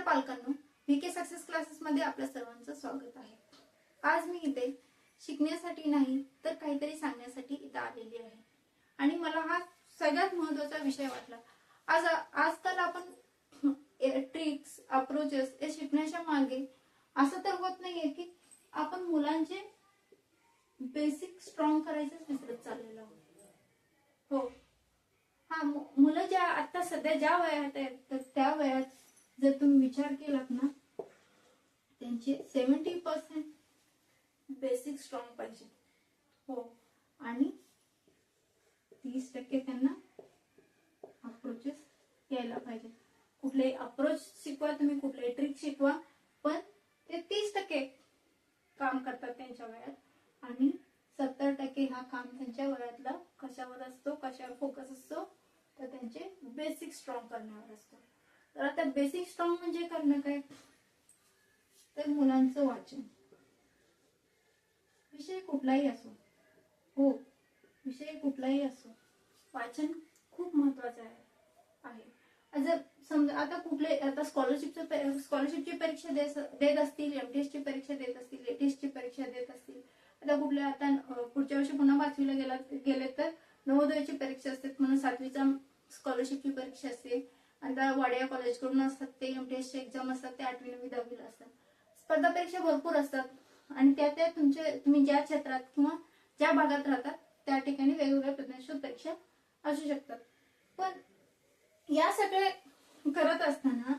पालकांनो, VK success classes मध्ये आपल्या सर्वांचं स्वागत आहे। आज मी इथे शिकण्यासाठी नाही तर काहीतरी सांगण्यासाठी इथे आलेली आहे आणि मला हा सगळ्यात महत्त्वाचा विषय वाटला। आजकाल आपण ट्रिक्स अप्रोचेस हे शिकण्याच्या मागे असं तर होत नाहीये की आपण मुलांचे बेसिक स्ट्रॉंग करायचं विसरत चाललेलो आहोत। हो, हा मुलं ज्या आता सध्या ज्या वयात आहेत त्या वयात जर तुम्ही विचार केलात ना, त्यांचे 70% बेसिक स्ट्रॉंग पाहिजे। हो, आणि 30% त्यांना अप्रोचेस यायला पाहिजे। कुठले अप्रोच शिकवा तुम्ही, कुठले ट्रिक शिकवा, पण ते 30% काम करतात त्यांच्या वयात आणि 70% हा काम त्यांच्या वयातला कशावर असतो, कशावर फोकस असतो, तर त्यांचे बेसिक स्ट्रॉंग करण्यावर असतो। तर आता बेसिक स्ट्रॉंग म्हणजे करणं काय, तर मुलांचं वाचन, विषय कुठलाही असो, हो विषय कुठलाही असो, वाचन खूप महत्त्वाचं आहे। जर समजा आता कुठले आता स्कॉलरशिपची परीक्षा देत असतील, MTS ची परीक्षा देत असतील, ATS ची परीक्षा देत असतील, आता कुठल्या आता पुढच्या वर्षी पुन्हा 5वीला गेले तर नवोदयाची परीक्षा असते, म्हणून 7वीचा स्कॉलरशिपची परीक्षा असते। आता वाडिया कॉलेज कडून असतात ते MTS चे एक्झाम असतात, ते 8वी 9वी 10वीला असतात। स्पर्धा परीक्षा भरपूर असतात आणि त्या तुम्ही ज्या क्षेत्रात किंवा ज्या भागात राहतात त्या ठिकाणी वेगवेगळ्या प्रकारच्या परीक्षा असू शकतात। पण या सगळे करत असताना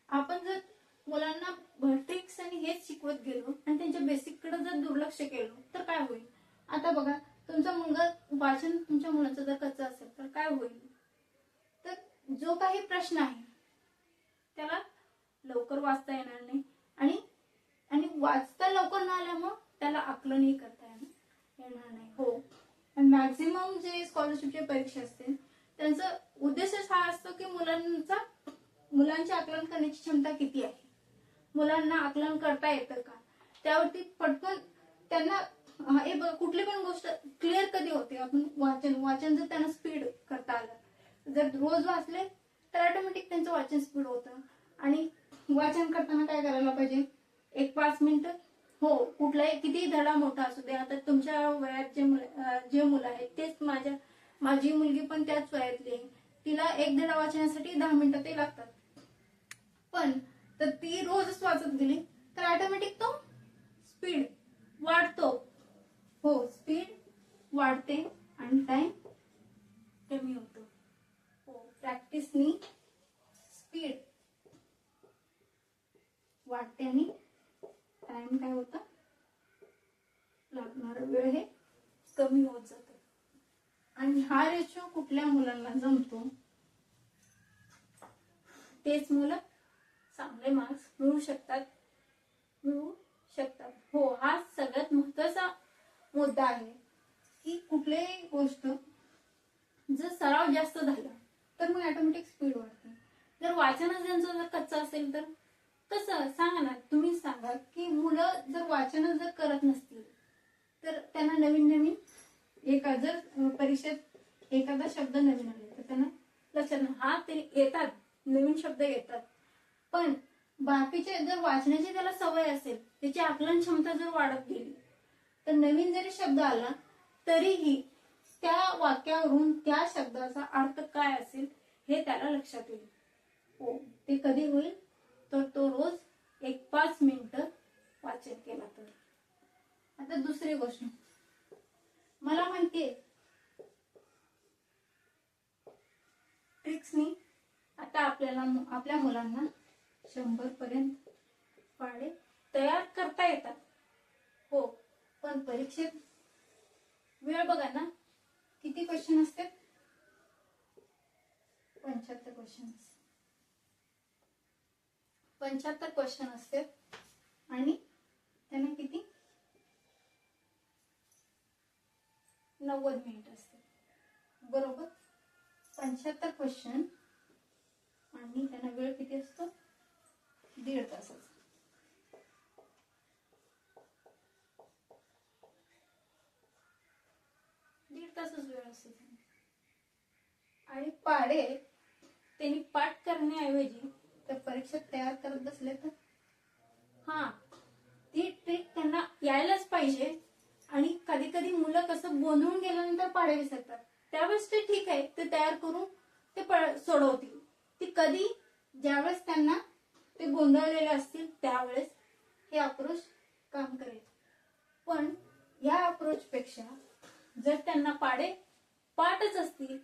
आपण जर मुलांना ट्रिक्स आणि हेच शिकवत गेलो आणि त्यांच्या बेसिक कडे जर दुर्लक्ष केलं तर काय होईल। आता बघा, तुमचा मुलगा वाचन तुमच्या मुलाचं जर कच्चं असेल तर काय होईल, तर जो काही प्रश्न आहे त्याला लवकर वाचता येणार नाही आणि वाचता लवकर न आल्यामुळे त्याला आकलनही करता येणार नाही। हो, मॅक्झिमम जे स्कॉलरशिपची परीक्षा असते त्यांचा उद्देशच हा असतो की मुलांची आकलन करण्याची क्षमता किती आहे, मुलांना आकलन करता येतं का, त्यावरती पटकन त्यांना कुठली पण गोष्ट क्लिअर कधी होते। आपण वाचन जर त्यांना स्पीड करता आलं, जर रोज वाचले तर ऑटोमॅटिक त्यांचं वाचन स्पीड होतं। आणि वाचन करताना काय करायला पाहिजे, 1-5 मिनिटं, हो कुठलाही कितीही धडा मोठा असू दे, आता तुमच्या वयात जे मुलं आहेत तेच माझी मुलगी पण त्याच वयातली आहे, तिला एक धडा वाचण्यासाठी 10 मिनिटं ते लागतात, पण तर ती रोजच वाचत गेली तर ऑटोमॅटिक तो स्पीड वाढतो। हो, स्पीड वाढते आणि टाइम कमी होतो। हो, प्रॅक्टिसनी स्पीड वाढते आणि टाइम काय होतं, लागणारा वेळ हे कमी होत जातो। आणि हा रेशो कुठल्या मुलांना जमतो तेच मुलं चांगले मार्क्स मिळवू शकतात। हो, हा सगळ्यात महत्त्वाचा मुद्दा आहे की कुठलीही गोष्ट जर सराव जास्त झाला तर मग ऑटोमॅटिक स्पीड वाढते। जर वाचनच ज्यांचं जर कच्चं असेल तर कसं सांगा ना, तुम्ही सांगा की मुलं जर वाचन जर करत नसतील तर त्यांना नवीन जर परीक्षेत एखादा शब्द नवीन आले तर त्यांना लक्षात हा ते येतात, नवीन शब्द येतात, पण बाकीचे जर वाचण्याची त्याला सवय असेल, त्याची आकलन क्षमता जर वाढत गेली तर नवीन जरी शब्द आला तरीही त्या वाक्यावरून त्या शब्दाचा अर्थ काय असेल हे त्याला लक्षात येईल। हो, ते कधी होईल, तर तो रोज 1-5 मिनिटं वाचन केला तर। आता दुसरी गोष्ट, मला माहितीये ट्रिक्सनी आता आपल्या मुलांना 100 पर्यंत पाढे तयार करता येतात। हो, पण परीक्षेत वेळ बघा ना, किती क्वेश्चन असतात, 75 क्वेश्चन 75 क्वेश्चन असतात आणि त्यांना किती 90 मिनिट असते, बरोबर। 75 क्वेश्चन आणि त्यांना वेळ किती असतो, 1.5 तासाचा। वेळ असतो आणि पाढे त्यांनी पाठ करण्याऐवजी तर परीक्षा तयार करत बसले तर हा, ती ट्रिक त्यांना यायलाच पाहिजे. आणि कधी कधी मुलं कसं गोंधळून गेल्यानंतर पाढे विसरतात, त्यावेळेस ते ठीक आहे, ते तयार करून ते सोडवतील. ती कधी, ज्यावेळेस त्यांना ते गोंधळलेले असतील त्यावेळेस हे अप्रोच काम करेल. पण या अप्रोच पेक्षा जर त्यांना पाढे पाठच असतील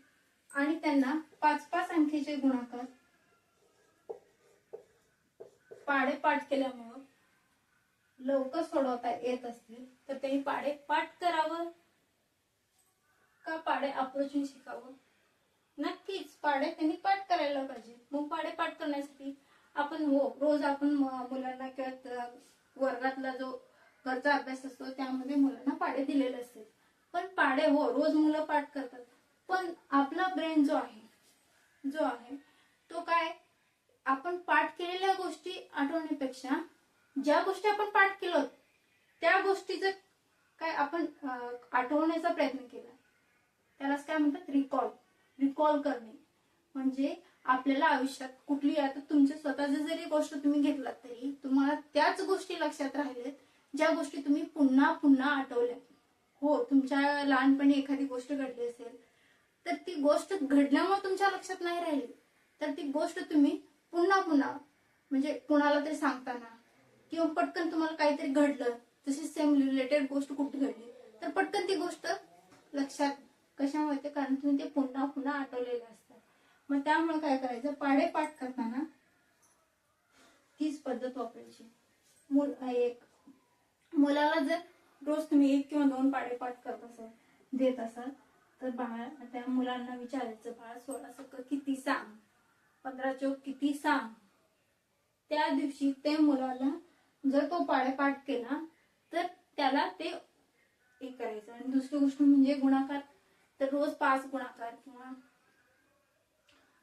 आणि त्यांना 5-5 अंकीचे गुणाकार पाढे पाठ केल्यामुळं लवकर सोडवता येत असतील तर त्यांनी पाढे पाठ करावं का पाढे अप्रोचून शिकावं? नक्कीच पाढे त्यांनी पाठ करायला पाहिजे. मग पाढे पाठ करण्यासाठी आपण रोज आपण मुलांना किंवा वर्गातला जो घरचा अभ्यास असतो त्यामध्ये मुलांना पाढे दिलेले असते. पण पाढे रोज मुलं पाठ करतात, पण आपला ब्रेन जो आहे तो काय, आपण पाठ केलेल्या गोष्टी आठवण्यापेक्षा ज्या गोष्टी आपण पाठ केलो त्या गोष्टीचं काय आपण आठवण्याचा प्रयत्न केला, त्यालाच काय म्हणतात, रिकॉल करणे. म्हणजे आपल्याला आयुष्यात कुठली, आता तुमच्या स्वतःची जरी गोष्ट तुम्ही घेतलात तरी तुम्हाला त्याच गोष्टी लक्षात राहिलेत ज्या गोष्टी तुम्ही पुन्हा पुन्हा आठवल्या. तुमच्या लहानपणी एखादी गोष्ट घडली असेल तर ती गोष्ट घडल्यामुळे तुमच्या लक्षात नाही राहिली, तर ती गोष्ट तुम्ही पुन्हा पुन्हा म्हणजे कुणाला तरी सांगताना किंवा पटकन तुम्हाला काहीतरी घडलं, तशी सेम रिलेटेड गोष्ट कुठे घडली तर पटकन ती गोष्ट लक्षात कशामुळे, कारण तुम्ही ते पुन्हा पुन्हा आठवलेले असतात. मग त्यामुळे काय करायचं, पाढे पाठ करताना तीच पद्धत वापरायची. मुलाला जर रोज तुम्ही 1 किंवा 2 पाढे पाठ करत असाल, देत असाल, तर त्या मुलांना विचारायचं, बाळा 16 किती सांग, 15 चौक किती सांग. त्या दिवशी ते मुलाला जर तो पाढे पाठ केला तर त्याला ते करायचं. आणि दुसरी गोष्ट म्हणजे गुणाकार, तर रोज 5 गुणाकार किंवा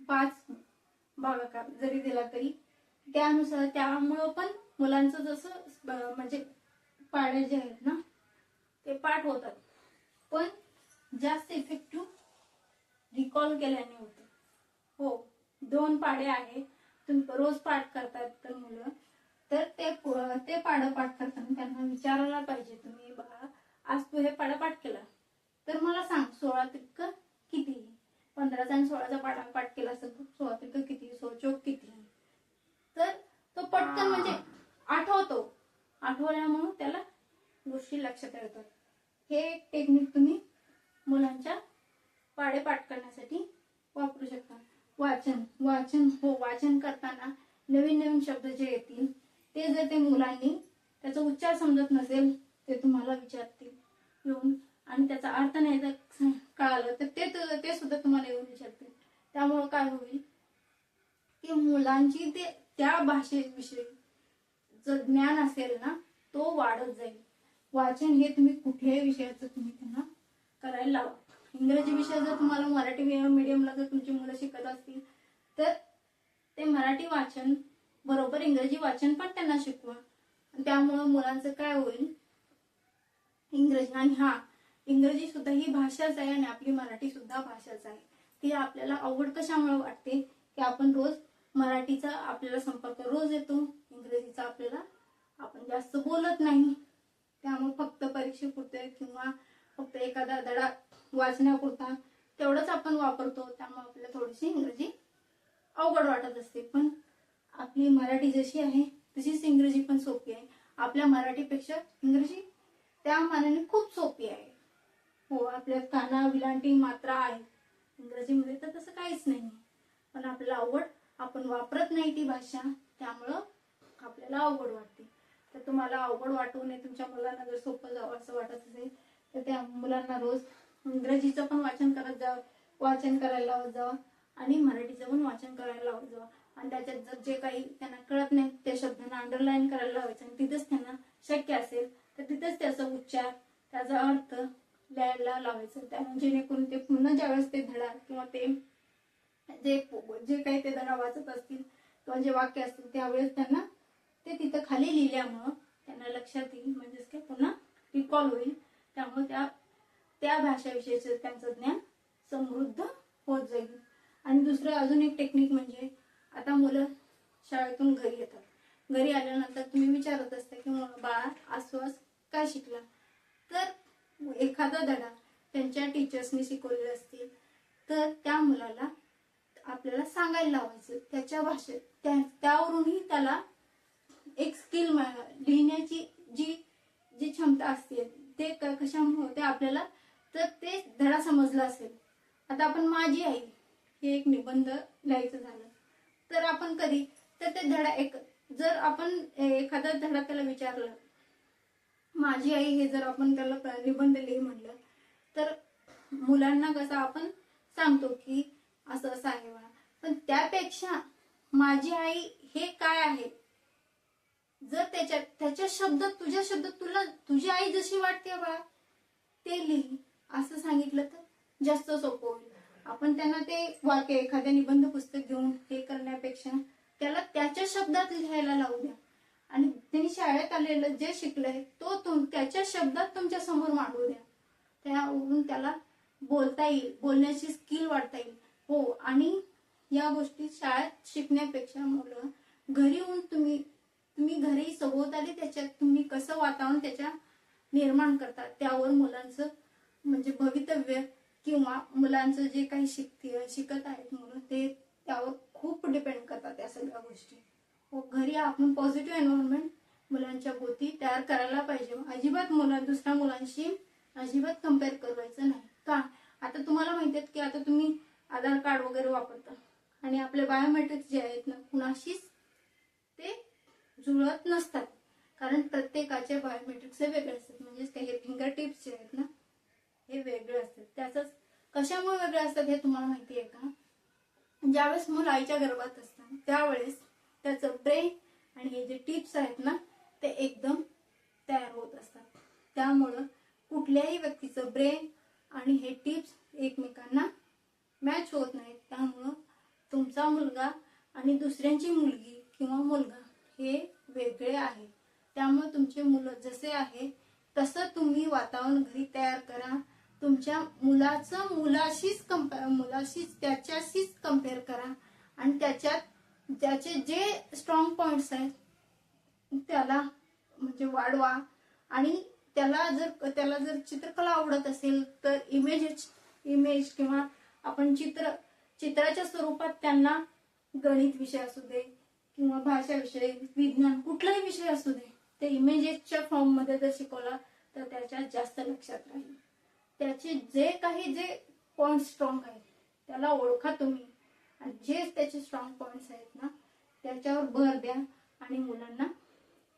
5 भागाकार जरी दिला तरी त्यानुसार, त्यामुळं पण मुलांचं जसं म्हणजे पाढे जे आहेत ना ते पाठ होतात, पण जास्त इफेक्टिव्ह रिकॉल केल्याने होते. 2 पाढे आहे, तुम्ही रोज पाठ करतात तर मुलं, तर ते पाढं पाठ करताना त्यांना विचारायला पाहिजे, तुम्ही बाळा आज तू हे पाढं पाठ केला तर मला सांग 16 त्रिक किती, 15चा आणि 16चा पाठ केला असेल तर 16 त्रिक किती, 16 चौक किती. तर तो पटकन म्हणजे आठवल्यामुळे त्याला गोष्टी लक्षात येतात. हे एक टेक्निक तुम्ही मुलांच्या पाढे पाठ करण्यासाठी वापरू शकता. वाचन करताना नवीन नवीन शब्द जे येतील ते जर ते मुलांनी त्याचा उच्चार समजत नसेल ते तुम्हाला विचारतील येऊन, आणि त्याचा अर्थ नाही जर कळालं तर ते सुद्धा तुम्हाला येऊन विचारतील. त्यामुळे काय होईल की मुलांची त्या भाषेविषयी जो ज्ञान असेल ना तो वाढत जाईल. वाचन हे तुम्ही कुठल्याही विषयाचं तुम्ही त्यांना करायला लावा. इंग्रजी विषय जर तुम्हाला मराठी मीडियमला जर तुमची मुलं शिकत असतील तर ते मराठी वाचन बरोबर इंग्रजी वाचन पण त्यांना शिकवा. त्यामुळे मुलांचं काय होईल, इंग्रजी, आणि इंग्रजी सुद्धा ही भाषाच आहे आणि आपली मराठी सुद्धा भाषाच आहे. ती आपल्याला आवड कशामुळे वाटते की आपण रोज मराठीचा आपल्याला संपर्क रोज येतो, इंग्रजीचा आपण जास्त बोलत नाही. त्यामुळे फक्त परीक्षेपुरते किंवा फक्त एखादा धडा वाचण्यापुरता तेवढंच आपण वापरतो, त्यामुळे आपल्याला थोडीशी इंग्रजी अवघड वाटत असते. पण आपली मराठी जशी आहे तशीच इंग्रजी पण सोपी आहे. आपल्या मराठीपेक्षा इंग्रजी त्या मानाने खूप सोपी आहे. आपल्या काना विलांटी मात्रा आहे इंग्रजीमध्ये, तर तसं काहीच नाही. पण आपल्याला आवड, आपण वापरत नाही ती भाषा, त्यामुळं आपल्याला अवघड वाटते. तर तुम्हाला अवघड वाटू नये, तुमच्या मुलांना जर सोपं जावं असं वाटत असेल तर त्या मुलांना रोज इंग्रजीचं पण वाचन करायला लावत जावं आणि मराठीचं पण वाचन करायला लावत जावं. आणि त्याच्यात जर जे काही त्यांना कळत नाही त्या शब्दांना अंडरलाईन करायला लावायचं आणि तिथेच त्यांना शक्य असेल तर तिथेच त्याचा उच्चार, त्याचा अर्थ लिहायला लावायचं. त्यामुळे जेणेकरून ते पुन्हा ज्यावेळेस ते धडा किंवा ते जे काही ते धडा वाचत असतील किंवा जे वाक्य असतील त्यावेळेस त्यांना ते तिथं खाली लिहिल्यामुळं त्यांना लक्षात येईल, म्हणजेच काय पुन्हा रिकॉल होईल. त्यामुळे त्या भाषाविषयीचं त्यांचं ज्ञान समृद्ध होत जाईल. आणि दुसरं अजून एक टेक्निक म्हणजे, आता मुलं शाळेतून घरी येतात. घरी आल्यानंतर तुम्ही विचारत असता की बाळा आज काय शिकला, तर एखादा धडा त्यांच्या टीचर्सनी शिकवलेले असतील तर त्या मुलाला आपल्याला सांगायला लावायचं त्याच्या भाषेत. त्यावरूनही त्याला एक स्किल लिहिण्याची जी जी क्षमता असते ते कशामुळे होते आपल्याला, तर ते धडा समजला असेल. आता आपण माझी आई हे एक निबंध लिहायचं झालं तर आपण कधी तर ते धडा जर आपण एखादा धडा त्याला विचारलं माझी आई हे जर आपण त्याला निबंध लिही म्हणलं तर मुलांना कसं आपण सांगतो की असं असं आहे बा, पण त्यापेक्षा माझी आई हे काय आहे जर त्याच्या शब्दात तुझ्या शब्दात तुला तुझी आई जशी वाटते बा ते लिही असं सांगितलं तर जास्त सोपं होईल. आपण त्यांना ते वाक्य एखाद्या निबंध पुस्तक घेऊन हे करण्यापेक्षा त्याला त्याच्या शब्दात लिहायला लावू द्या आणि त्यांनी शाळेत आलेलं जे शिकलंय तो त्याच्या शब्दात तुमच्या समोर मांडू द्या. त्यावरून त्याला बोलता येईल, बोलण्याची स्किल वाढता येईल. हो, आणि या गोष्टी शाळेत शिकण्यापेक्षा मुलं घरी येऊन तुम्ही घरी सभोवताली त्याच्यात तुम्ही कसं वातावरण त्याच्या निर्माण करतात त्यावर मुलांचं म्हणजे भवितव्य किंवा मुलांचं जे काही शिकत आहेत मुलं ते त्यावर खूप डिपेंड करतात त्या सगळ्या गोष्टी. हो, घरी आपण पॉझिटिव्ह एन्व्हायरमेंट मुलांच्या भोवती तयार करायला पाहिजे. अजिबात दुसऱ्या मुलांशी अजिबात कम्पेअर करायचं नाही. का आता तुम्हाला माहिती आहे की आता तुम्ही आधार कार्ड वगैरे वापरता आणि आपले बायोमेट्रिक्स जे आहेत ना कुणाशीच ते जुळत नसतात, कारण प्रत्येकाचे बायोमेट्रिक्स हे वेगळे असतात. म्हणजेच काही फिंगर टिप्स जे आहेत ना हे वेगळे असतात. त्याच कशामुळे वेगळे असतात हे तुम्हाला माहिती आहे का? ज्यावेळेस मूल आईच्या गर्भात असतात त्यावेळेस त्याचं ब्रेन आणि हे जे टिप्स आहेत ना ते एकदम तयार होत असतात. त्यामुळं कुठल्याही व्यक्तीचं ब्रेन आणि हे टिप्स एकमेकांना मॅच होत नाहीत. त्यामुळं तुमचा मुलगा आणि दुसऱ्यांची मुलगी किंवा मुलगा हे वेगळे आहे. त्यामुळे तुमचे मुलं जसे आहे तसं तुम्ही वातावरण घरी तयार करा. तुमच्या मुलाचं मुलाशीच त्याच्याशीच कम्पेअर करा आणि त्याचे जे स्ट्रॉंग पॉइंट्स आहेत त्याला म्हणजे वाढवा. आणि त्याला जर चित्रकला आवडत असेल तर इमेज किंवा आपण चित्राच्या स्वरूपात त्यांना गणित विषय असू दे किंवा भाषा विषय, विज्ञान कुठलाही विषय असू दे ते इमेजेसच्या फॉर्म मध्ये जर शिकवला तर त्याच्या जास्त लक्षात राहील. त्याचे जे पॉइंट स्ट्रॉंग आहेत त्याला ओळखा तुम्ही आणि जे त्याचे स्ट्रॉंग पॉइंट्स आहेत ना त्याच्यावर भर द्या आणि मुलांना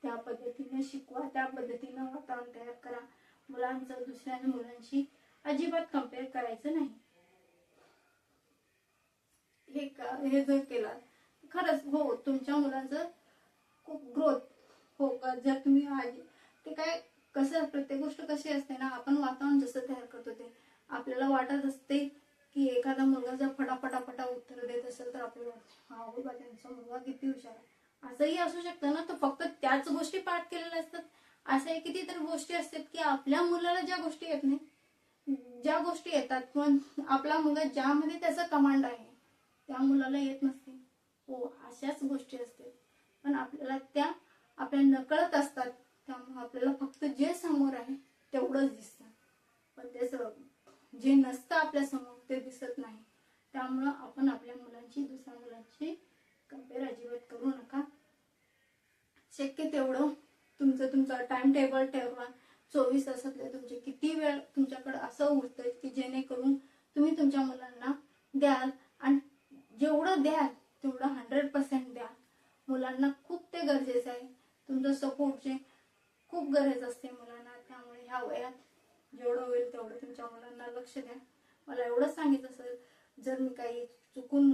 त्या पद्धतीने शिकवा, त्या पद्धतीने वातावरण तयार करा. मुलांचं दुसऱ्या मुलांशी अजिबात कम्पेअर करायचं नाही. हे जर केलं खरंच हो तुमच्या मुलाचं खूप ग्रोथ हो. जर तुम्ही ते काय कसं प्रत्येक गोष्ट कशी असते ना आपण वातावरण जसं तयार करतो ते आपल्याला वाटत असते की एखादा मुलगा जर फटाफटा उत्तर देत असेल तर आपल्याला हा बाबा त्यांचा मुलगा किती हुशार आहे असंही असू शकतं ना. तो फक्त त्याच गोष्टी पाठ केलेल्या असतात. असे कितीतरी गोष्टी असतात की आपल्या मुलाला ज्या गोष्टी येत नाही, ज्या गोष्टी येतात किंवा आपला मुलगा ज्यामध्ये त्याचा कमांड आहे त्या मुलाला येत नसते. हो, अशाच गोष्टी असतात पण आपल्याला त्या आपल्या नकळत असतात. त्यामुळे आपल्याला फक्त जे समोर आहे तेवढंच दिसतं पण त्याचं जे नसतं आपल्या समोर ते दिसत नाही. त्यामुळं आपण आपल्या मुलांची दुसऱ्या मुलांची कम्पेअर अजिबात करू नका. शक्य तेवढं तुमचं टाइम टेबल ठरवा. 24 तासातले तुमचे किती वेळ तुमच्याकडे असं उरतं की जेणेकरून तुम्ही तुमच्या मुलांना द्याल आणि जेवढं द्याल तेवढं 100% द्या. मुलांना खूप ते गरजेचं आहे. तुमचं सपोर्टचे खूप गरज असते मुलांना. त्यामुळे ह्या वयात जेवढं होईल तेवढं तुमच्या मुलांना लक्ष द्या. मला एवढंच सांगितलं सर, जर मी काही चुकून